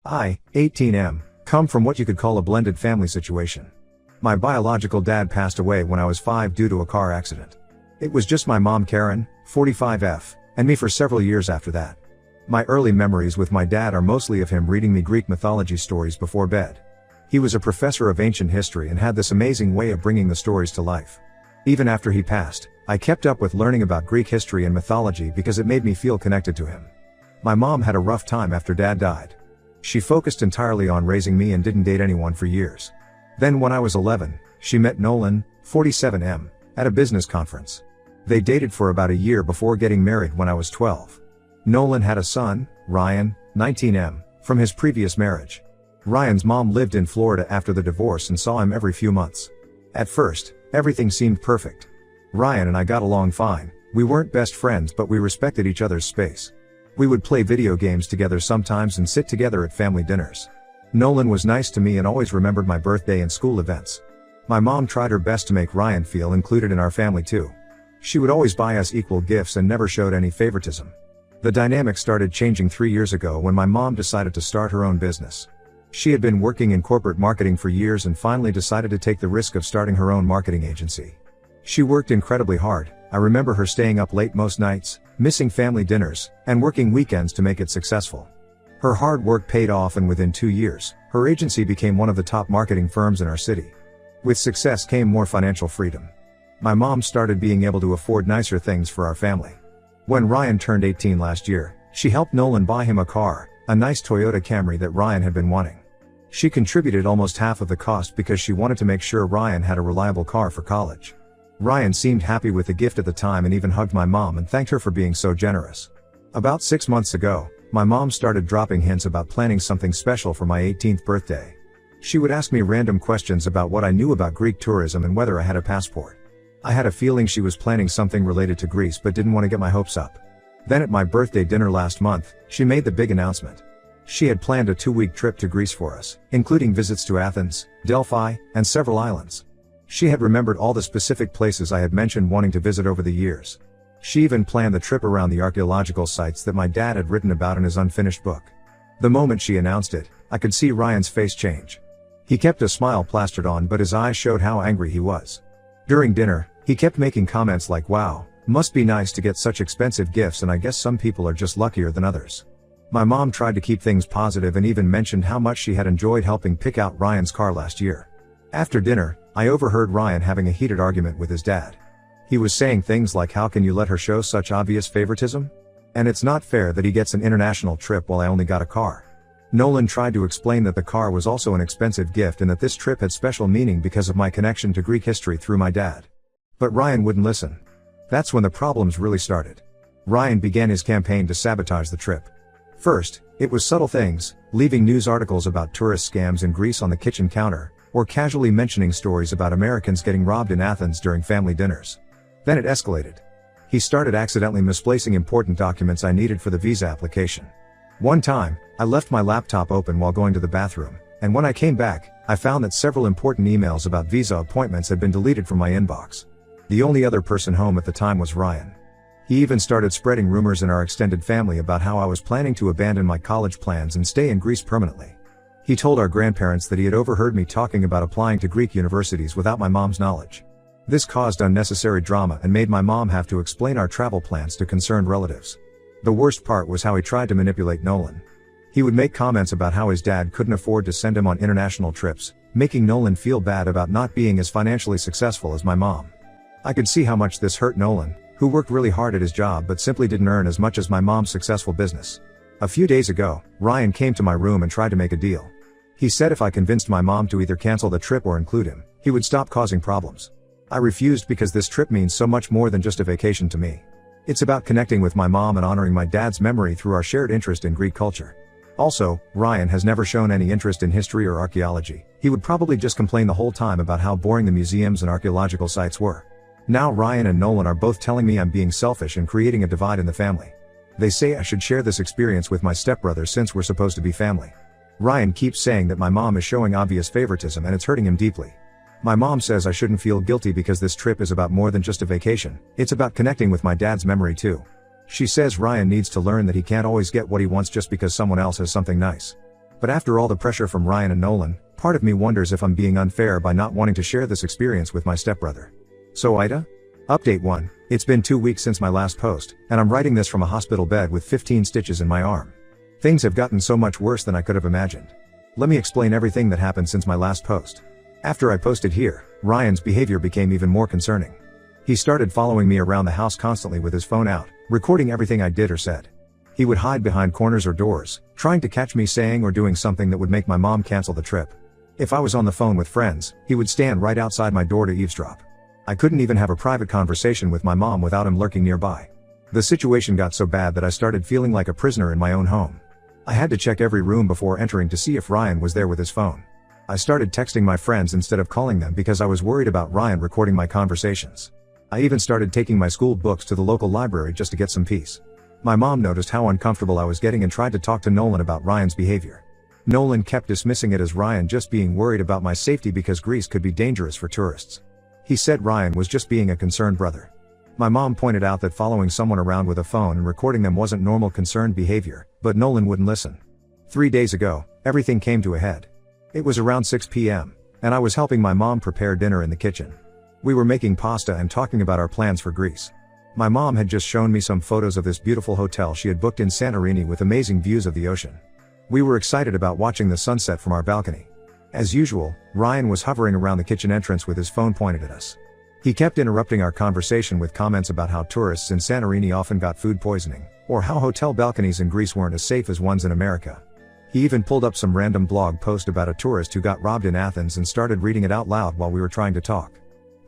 I, 18M, come from what you could call a blended family situation. My biological dad passed away when I was 5 due to a car accident. It was just my mom Karen, 45F, and me for several years after that. My early memories with my dad are mostly of him reading me Greek mythology stories before bed. He was a professor of ancient history and had this amazing way of bringing the stories to life. Even after he passed, I kept up with learning about Greek history and mythology because it made me feel connected to him. My mom had a rough time after dad died. She focused entirely on raising me and didn't date anyone for years. Then when I was 11, she met Nolan, 47M, at a business conference. They dated for about a year before getting married when I was 12. Nolan had a son, Ryan, 19M, from his previous marriage. Ryan's mom lived in Florida after the divorce and saw him every few months. At first, everything seemed perfect. Ryan and I got along fine. We weren't best friends, but we respected each other's space. We would play video games together sometimes and sit together at family dinners. Nolan was nice to me and always remembered my birthday and school events. My mom tried her best to make Ryan feel included in our family too. She would always buy us equal gifts and never showed any favoritism. The dynamic started changing 3 years ago when my mom decided to start her own business. She had been working in corporate marketing for years and finally decided to take the risk of starting her own marketing agency. She worked incredibly hard. I remember her staying up late most nights, missing family dinners, and working weekends to make it successful. Her hard work paid off, and within 2 years, her agency became one of the top marketing firms in our city. With success came more financial freedom. My mom started being able to afford nicer things for our family. When Ryan turned 18 last year, she helped Nolan buy him a car, a nice Toyota Camry that Ryan had been wanting. She contributed almost half of the cost because she wanted to make sure Ryan had a reliable car for college. Ryan seemed happy with the gift at the time and even hugged my mom and thanked her for being so generous. About 6 months ago, my mom started dropping hints about planning something special for my 18th birthday. She would ask me random questions about what I knew about Greek tourism and whether I had a passport. I had a feeling she was planning something related to Greece but didn't want to get my hopes up. Then at my birthday dinner last month, she made the big announcement. She had planned a 2-week trip to Greece for us, including visits to Athens, Delphi, and several islands. She had remembered all the specific places I had mentioned wanting to visit over the years. She even planned the trip around the archaeological sites that my dad had written about in his unfinished book. The moment she announced it, I could see Ryan's face change. He kept a smile plastered on, but his eyes showed how angry he was. During dinner, he kept making comments like, "Wow, must be nice to get such expensive gifts, and I guess some people are just luckier than others." My mom tried to keep things positive and even mentioned how much she had enjoyed helping pick out Ryan's car last year. After dinner, I overheard Ryan having a heated argument with his dad. He was saying things like, "How can you let her show such obvious favoritism? And it's not fair that he gets an international trip while I only got a car." Nolan tried to explain that the car was also an expensive gift and that this trip had special meaning because of my connection to Greek history through my dad. But Ryan wouldn't listen. That's when the problems really started. Ryan began his campaign to sabotage the trip. First, it was subtle things, leaving news articles about tourist scams in Greece on the kitchen counter, or casually mentioning stories about Americans getting robbed in Athens during family dinners. Then it escalated. He started accidentally misplacing important documents I needed for the visa application. One time, I left my laptop open while going to the bathroom, and when I came back, I found that several important emails about visa appointments had been deleted from my inbox. The only other person home at the time was Ryan. He even started spreading rumors in our extended family about how I was planning to abandon my college plans and stay in Greece permanently. He told our grandparents that he had overheard me talking about applying to Greek universities without my mom's knowledge. This caused unnecessary drama and made my mom have to explain our travel plans to concerned relatives. The worst part was how he tried to manipulate Nolan. He would make comments about how his dad couldn't afford to send him on international trips, making Nolan feel bad about not being as financially successful as my mom. I could see how much this hurt Nolan, who worked really hard at his job but simply didn't earn as much as my mom's successful business. A few days ago, Ryan came to my room and tried to make a deal. He said if I convinced my mom to either cancel the trip or include him, he would stop causing problems. I refused because this trip means so much more than just a vacation to me. It's about connecting with my mom and honoring my dad's memory through our shared interest in Greek culture. Also, Ryan has never shown any interest in history or archaeology. He would probably just complain the whole time about how boring the museums and archaeological sites were. Now Ryan and Nolan are both telling me I'm being selfish and creating a divide in the family. They say I should share this experience with my stepbrother since we're supposed to be family. Ryan keeps saying that my mom is showing obvious favoritism and it's hurting him deeply. My mom says I shouldn't feel guilty because this trip is about more than just a vacation, it's about connecting with my dad's memory too. She says Ryan needs to learn that he can't always get what he wants just because someone else has something nice. But after all the pressure from Ryan and Nolan, part of me wonders if I'm being unfair by not wanting to share this experience with my stepbrother. So Ida? Update 1. It's been 2 weeks since my last post, and I'm writing this from a hospital bed with 15 stitches in my arm. Things have gotten so much worse than I could have imagined. Let me explain everything that happened since my last post. After I posted here, Ryan's behavior became even more concerning. He started following me around the house constantly with his phone out, recording everything I did or said. He would hide behind corners or doors, trying to catch me saying or doing something that would make my mom cancel the trip. If I was on the phone with friends, he would stand right outside my door to eavesdrop. I couldn't even have a private conversation with my mom without him lurking nearby. The situation got so bad that I started feeling like a prisoner in my own home. I had to check every room before entering to see if Ryan was there with his phone. I started texting my friends instead of calling them because I was worried about Ryan recording my conversations. I even started taking my school books to the local library just to get some peace. My mom noticed how uncomfortable I was getting and tried to talk to Nolan about Ryan's behavior. Nolan kept dismissing it as Ryan just being worried about my safety because Greece could be dangerous for tourists. He said Ryan was just being a concerned brother. My mom pointed out that following someone around with a phone and recording them wasn't normal concerned behavior, but Nolan wouldn't listen. 3 days ago, everything came to a head. It was around 6 p.m., and I was helping my mom prepare dinner in the kitchen. We were making pasta and talking about our plans for Greece. My mom had just shown me some photos of this beautiful hotel she had booked in Santorini with amazing views of the ocean. We were excited about watching the sunset from our balcony. As usual, Ryan was hovering around the kitchen entrance with his phone pointed at us. He kept interrupting our conversation with comments about how tourists in Santorini often got food poisoning, or how hotel balconies in Greece weren't as safe as ones in America. He even pulled up some random blog post about a tourist who got robbed in Athens and started reading it out loud while we were trying to talk.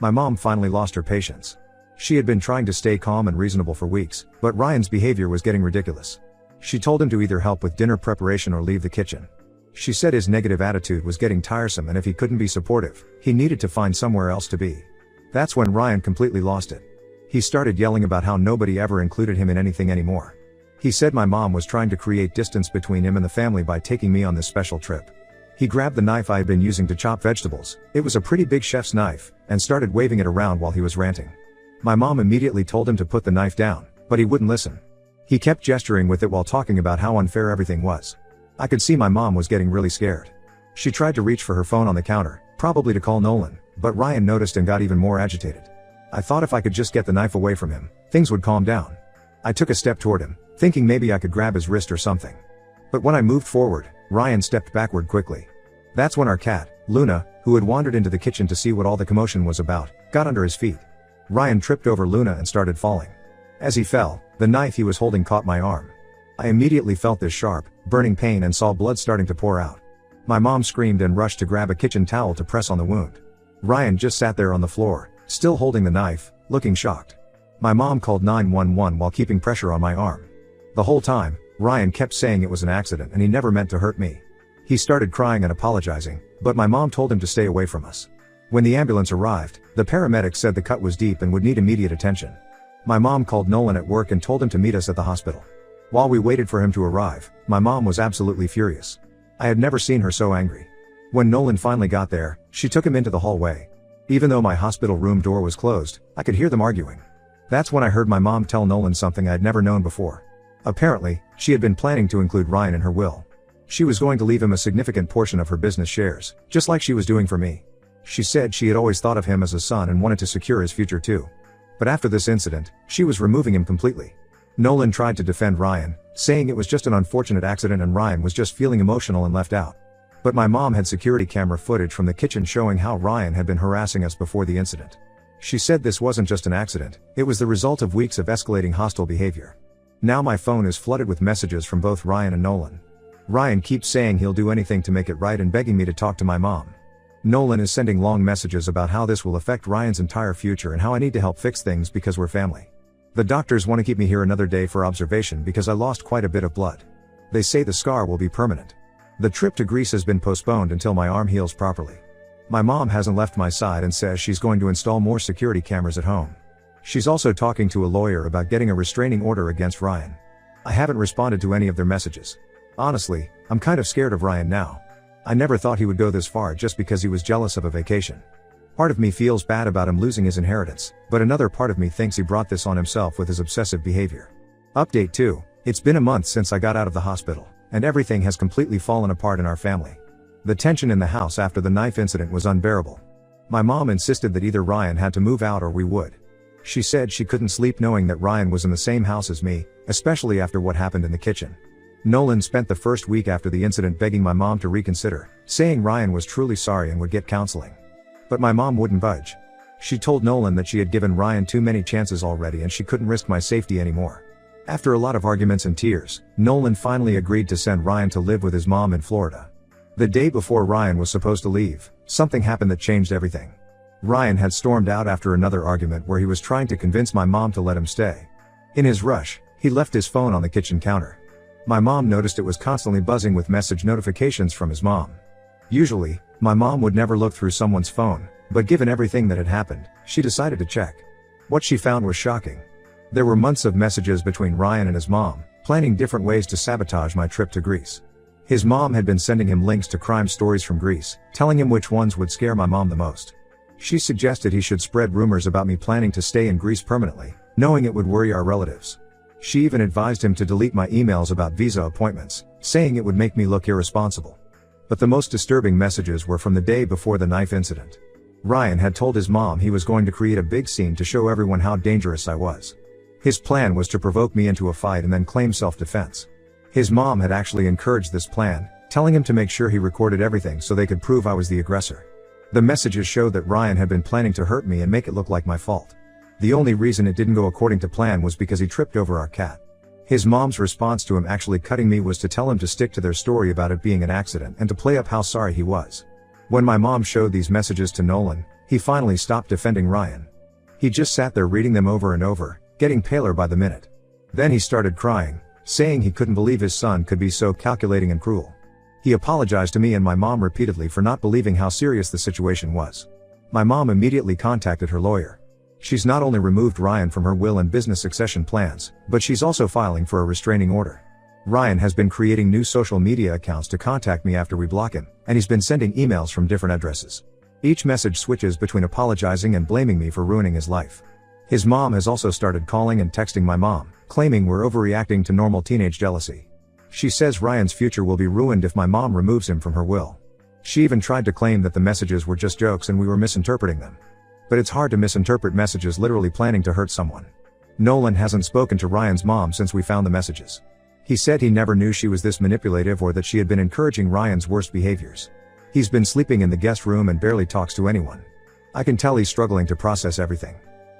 My mom finally lost her patience. She had been trying to stay calm and reasonable for weeks, but Ryan's behavior was getting ridiculous. She told him to either help with dinner preparation or leave the kitchen. She said his negative attitude was getting tiresome and if he couldn't be supportive, he needed to find somewhere else to be. That's when Ryan completely lost it. He started yelling about how nobody ever included him in anything anymore. He said my mom was trying to create distance between him and the family by taking me on this special trip. He grabbed the knife I had been using to chop vegetables, it was a pretty big chef's knife, and started waving it around while he was ranting. My mom immediately told him to put the knife down, but he wouldn't listen. He kept gesturing with it while talking about how unfair everything was. I could see my mom was getting really scared. She tried to reach for her phone on the counter, probably to call Nolan, but Ryan noticed and got even more agitated. I thought if I could just get the knife away from him, things would calm down. I took a step toward him, thinking maybe I could grab his wrist or something. But when I moved forward, Ryan stepped backward quickly. That's when our cat, Luna, who had wandered into the kitchen to see what all the commotion was about, got under his feet. Ryan tripped over Luna and started falling. As he fell, the knife he was holding caught my arm. I immediately felt this sharp, burning pain and saw blood starting to pour out. My mom screamed and rushed to grab a kitchen towel to press on the wound. Ryan just sat there on the floor, still holding the knife, looking shocked. My mom called 911 while keeping pressure on my arm. The whole time, Ryan kept saying it was an accident and he never meant to hurt me. He started crying and apologizing, but my mom told him to stay away from us. When the ambulance arrived, the paramedics said the cut was deep and would need immediate attention. My mom called Nolan at work and told him to meet us at the hospital. While we waited for him to arrive, my mom was absolutely furious. I had never seen her so angry. When Nolan finally got there, she took him into the hallway. Even though my hospital room door was closed, I could hear them arguing. That's when I heard my mom tell Nolan something I had never known before. Apparently, she had been planning to include Ryan in her will. She was going to leave him a significant portion of her business shares, just like she was doing for me. She said she had always thought of him as a son and wanted to secure his future too. But after this incident, she was removing him completely. Nolan tried to defend Ryan, saying it was just an unfortunate accident and Ryan was just feeling emotional and left out. But my mom had security camera footage from the kitchen showing how Ryan had been harassing us before the incident. She said this wasn't just an accident, it was the result of weeks of escalating hostile behavior. Now my phone is flooded with messages from both Ryan and Nolan. Ryan keeps saying he'll do anything to make it right and begging me to talk to my mom. Nolan is sending long messages about how this will affect Ryan's entire future and how I need to help fix things because we're family. The doctors want to keep me here another day for observation because I lost quite a bit of blood. They say the scar will be permanent. The trip to Greece has been postponed until my arm heals properly. My mom hasn't left my side and says she's going to install more security cameras at home. She's also talking to a lawyer about getting a restraining order against Ryan. I haven't responded to any of their messages. Honestly, I'm kind of scared of Ryan now. I never thought he would go this far just because he was jealous of a vacation. Part of me feels bad about him losing his inheritance, but another part of me thinks he brought this on himself with his obsessive behavior. Update 2. It's been a month since I got out of the hospital, and everything has completely fallen apart in our family. The tension in the house after the knife incident was unbearable. My mom insisted that either Ryan had to move out or we would. She said she couldn't sleep knowing that Ryan was in the same house as me, especially after what happened in the kitchen. Nolan spent the first week after the incident begging my mom to reconsider, saying Ryan was truly sorry and would get counseling. But my mom wouldn't budge. She told Nolan that she had given Ryan too many chances already and she couldn't risk my safety anymore. After a lot of arguments and tears, Nolan finally agreed to send Ryan to live with his mom in Florida. The day before Ryan was supposed to leave, something happened that changed everything. Ryan had stormed out after another argument where he was trying to convince my mom to let him stay. In his rush, he left his phone on the kitchen counter. My mom noticed it was constantly buzzing with message notifications from his mom. Usually, my mom would never look through someone's phone, but given everything that had happened, she decided to check. What she found was shocking. There were months of messages between Ryan and his mom, planning different ways to sabotage my trip to Greece. His mom had been sending him links to crime stories from Greece, telling him which ones would scare my mom the most. She suggested he should spread rumors about me planning to stay in Greece permanently, knowing it would worry our relatives. She even advised him to delete my emails about visa appointments, saying it would make me look irresponsible. But the most disturbing messages were from the day before the knife incident. Ryan had told his mom he was going to create a big scene to show everyone how dangerous I was. His plan was to provoke me into a fight and then claim self-defense. His mom had actually encouraged this plan, telling him to make sure he recorded everything so they could prove I was the aggressor. The messages showed that Ryan had been planning to hurt me and make it look like my fault. The only reason it didn't go according to plan was because he tripped over our cat. His mom's response to him actually cutting me was to tell him to stick to their story about it being an accident and to play up how sorry he was. When my mom showed these messages to Nolan, he finally stopped defending Ryan. He just sat there reading them over and over, getting paler by the minute. Then he started crying, saying he couldn't believe his son could be so calculating and cruel. He apologized to me and my mom repeatedly for not believing how serious the situation was. My mom immediately contacted her lawyer. She's not only removed Ryan from her will and business succession plans, but she's also filing for a restraining order. Ryan has been creating new social media accounts to contact me after we block him, and he's been sending emails from different addresses. Each message switches between apologizing and blaming me for ruining his life. His mom has also started calling and texting my mom, claiming we're overreacting to normal teenage jealousy. She says Ryan's future will be ruined if my mom removes him from her will. She even tried to claim that the messages were just jokes and we were misinterpreting them. But it's hard to misinterpret messages literally planning to hurt someone. Nolan hasn't spoken to Ryan's mom since we found the messages. He said he never knew she was this manipulative or that she had been encouraging Ryan's worst behaviors. He's been sleeping in the guest room and barely talks to anyone. I can tell he's struggling to process everything.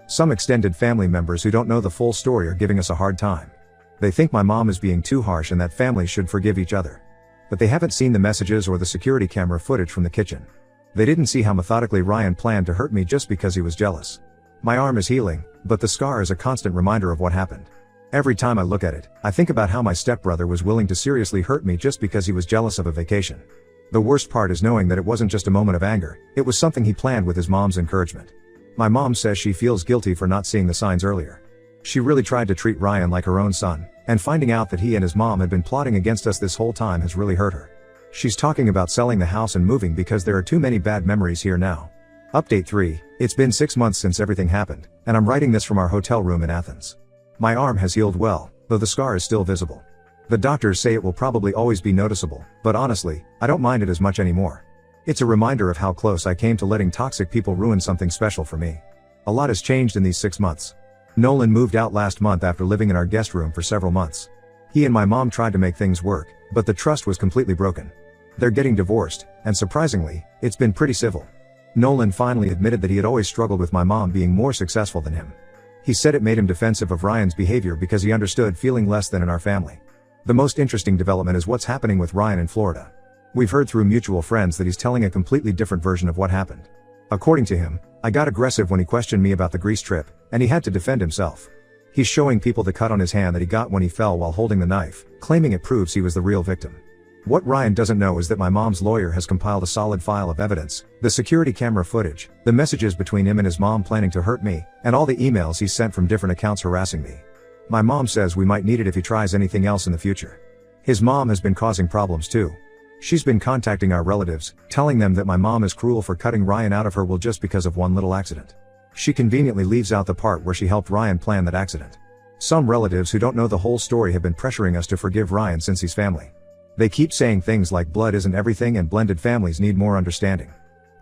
Some extended family members who don't know the full story are giving us a hard time. They think my mom is being too harsh and that families should forgive each other. But they haven't seen the messages or the security camera footage from the kitchen. They didn't see how methodically Ryan planned to hurt me just because he was jealous. My arm is healing, but the scar is a constant reminder of what happened. Every time I look at it, I think about how my stepbrother was willing to seriously hurt me just because he was jealous of a vacation. The worst part is knowing that it wasn't just a moment of anger, it was something he planned with his mom's encouragement. My mom says she feels guilty for not seeing the signs earlier. She really tried to treat Ryan like her own son, and finding out that he and his mom had been plotting against us this whole time has really hurt her. She's talking about selling the house and moving because there are too many bad memories here now. Update 3, it's been 6 months since everything happened, and I'm writing this from our hotel room in Athens. My arm has healed well, though the scar is still visible. The doctors say it will probably always be noticeable, but honestly, I don't mind it as much anymore. It's a reminder of how close I came to letting toxic people ruin something special for me. A lot has changed in these 6 months. Nolan moved out last month after living in our guest room for several months. He and my mom tried to make things work, but the trust was completely broken. They're getting divorced, and surprisingly, it's been pretty civil. Nolan finally admitted that he had always struggled with my mom being more successful than him. He said it made him defensive of Ryan's behavior because he understood feeling less than in our family. The most interesting development is what's happening with Ryan in Florida. We've heard through mutual friends that he's telling a completely different version of what happened. According to him, I got aggressive when he questioned me about the Greece trip, and he had to defend himself. He's showing people the cut on his hand that he got when he fell while holding the knife, claiming it proves he was the real victim. What Ryan doesn't know is that my mom's lawyer has compiled a solid file of evidence, the security camera footage, the messages between him and his mom planning to hurt me, and all the emails he's sent from different accounts harassing me. My mom says we might need it if he tries anything else in the future. His mom has been causing problems too. She's been contacting our relatives, telling them that my mom is cruel for cutting Ryan out of her will just because of one little accident. She conveniently leaves out the part where she helped Ryan plan that accident. Some relatives who don't know the whole story have been pressuring us to forgive Ryan since he's family. They keep saying things like blood isn't everything and blended families need more understanding.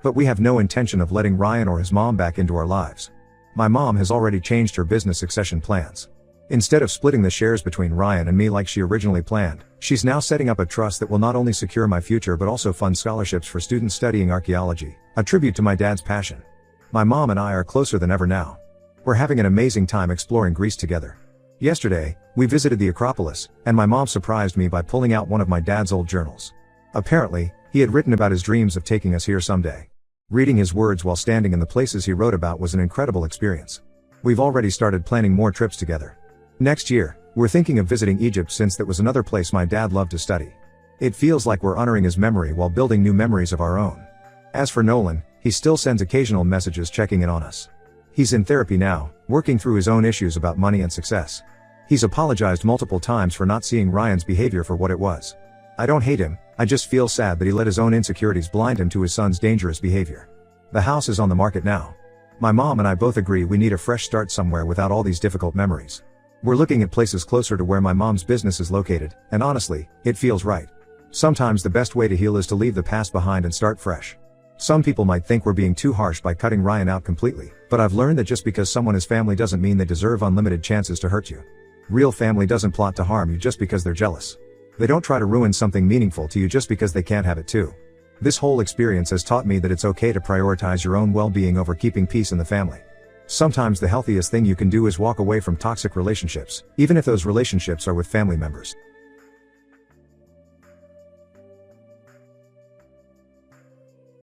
But we have no intention of letting Ryan or his mom back into our lives. My mom has already changed her business succession plans. Instead of splitting the shares between Ryan and me like she originally planned, she's now setting up a trust that will not only secure my future but also fund scholarships for students studying archaeology, a tribute to my dad's passion. My mom and I are closer than ever now. We're having an amazing time exploring Greece together. Yesterday, we visited the Acropolis, and my mom surprised me by pulling out one of my dad's old journals. Apparently, he had written about his dreams of taking us here someday. Reading his words while standing in the places he wrote about was an incredible experience. We've already started planning more trips together. Next year, we're thinking of visiting Egypt since that was another place my dad loved to study. It feels like we're honoring his memory while building new memories of our own. As for Nolan, he still sends occasional messages checking in on us. He's in therapy now, working through his own issues about money and success. He's apologized multiple times for not seeing Ryan's behavior for what it was. I don't hate him, I just feel sad that he let his own insecurities blind him to his son's dangerous behavior. The house is on the market now. My mom and I both agree we need a fresh start somewhere without all these difficult memories. We're looking at places closer to where my mom's business is located, and honestly, it feels right. Sometimes the best way to heal is to leave the past behind and start fresh. Some people might think we're being too harsh by cutting Ryan out completely, but I've learned that just because someone is family doesn't mean they deserve unlimited chances to hurt you. Real family doesn't plot to harm you just because they're jealous. They don't try to ruin something meaningful to you just because they can't have it too. This whole experience has taught me that it's okay to prioritize your own well-being over keeping peace in the family. Sometimes the healthiest thing you can do is walk away from toxic relationships, even if those relationships are with family members.